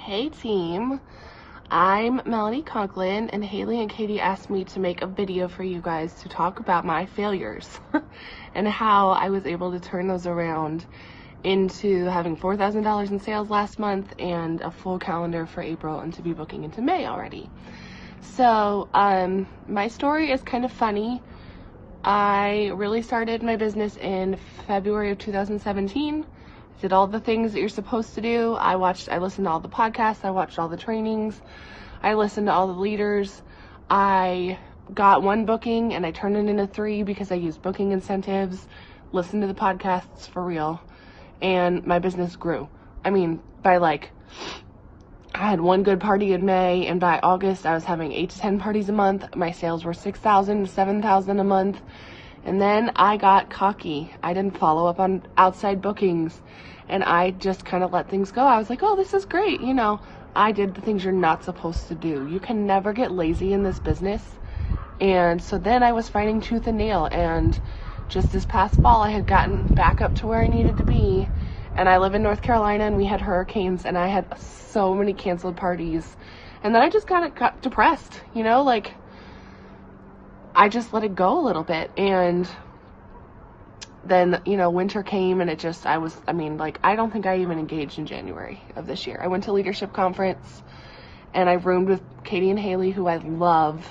Hey team, I'm Melanie Conklin, and Haley and Katie asked me to make a video for you guys to talk about my failures and how I was able to turn those around into having $4,000 in sales last month and a full calendar for April and to be booking into May already. So my story is kind of funny. I really started my business in February of 2017. Did all the things that you're supposed to do. I listened to all the podcasts, I watched all the trainings, I listened to all the leaders. I got one booking and I turned it into 3 because I used booking incentives, listened to the podcasts for real, and my business grew. I mean, I had one good party in May, and by August I was having 8 to 10 parties a month. My sales were $6,000 to $7,000 a month. And then I got cocky. I didn't follow up on outside bookings, and I just kind of let things go. I was like, oh, this is great. You know, I did the things you're not supposed to do. You can never get lazy in this business. And so then I was fighting tooth and nail, and just this past fall I had gotten back up to where I needed to be. And I live in North Carolina, and we had hurricanes, and I had so many canceled parties. And then I just got depressed, you know, like I just let it go a little bit. And then, you know, winter came, and I don't think I even engaged in January of this year. I went to leadership conference, and I roomed with Katie and Haley, who I love,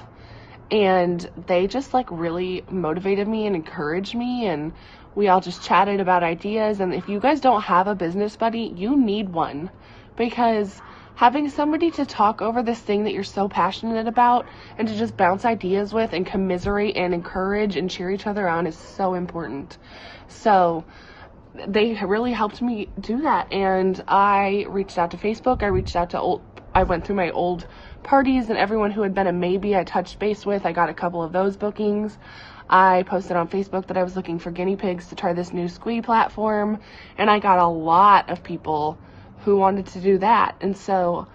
and they just really motivated me and encouraged me, and we all just chatted about ideas. And if you guys don't have a business buddy, you need one, because having somebody to talk over this thing that you're so passionate about and to just bounce ideas with and commiserate and encourage and cheer each other on is so important. So they really helped me do that. And I reached out to Facebook. I went through my old parties, and everyone who had been a maybe I touched base with. I got a couple of those bookings. I posted on Facebook that I was looking for guinea pigs to try this new squee platform, and I got a lot of people who wanted to do that. And so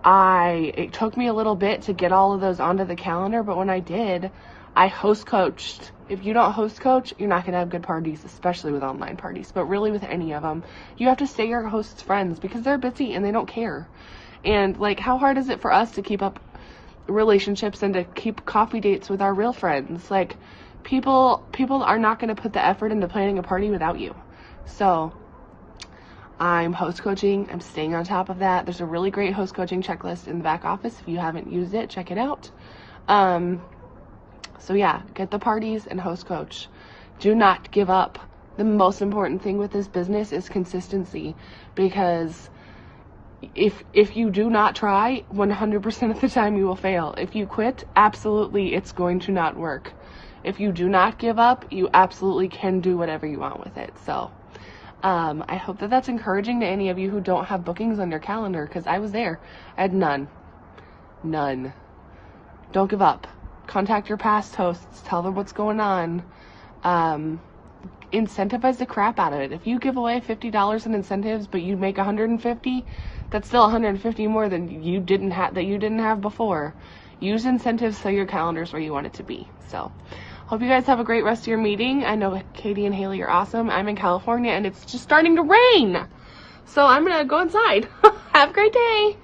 it took me a little bit to get all of those onto the calendar, but when I did, I host coached. If you don't host coach, you're not going to have good parties, especially with online parties, but really with any of them. You have to stay your host's friends because they're busy and they don't care. And how hard is it for us to keep up relationships and to keep coffee dates with our real friends? People are not going to put the effort into planning a party without you. So I'm host coaching. I'm staying on top of that. There's a really great host coaching checklist in the back office. If you haven't used it, check it out. So yeah, get the parties and host coach. Do not give up. The most important thing with this business is consistency, because if you do not try, 100% of the time you will fail. If you quit, absolutely it's going to not work. If you do not give up, you absolutely can do whatever you want with it. So I hope that that's encouraging to any of you who don't have bookings on your calendar, because I was there. I had none. Don't give up. Contact your past hosts. Tell them what's going on. Incentivize the crap out of it. If you give away $50 in incentives, but you make $150, that's still $150 more than you didn't have before. Use incentives so your calendar's where you want it to be. So hope you guys have a great rest of your meeting. I know Katie and Haley are awesome. I'm in California, and it's just starting to rain. So I'm going to go inside. Have a great day.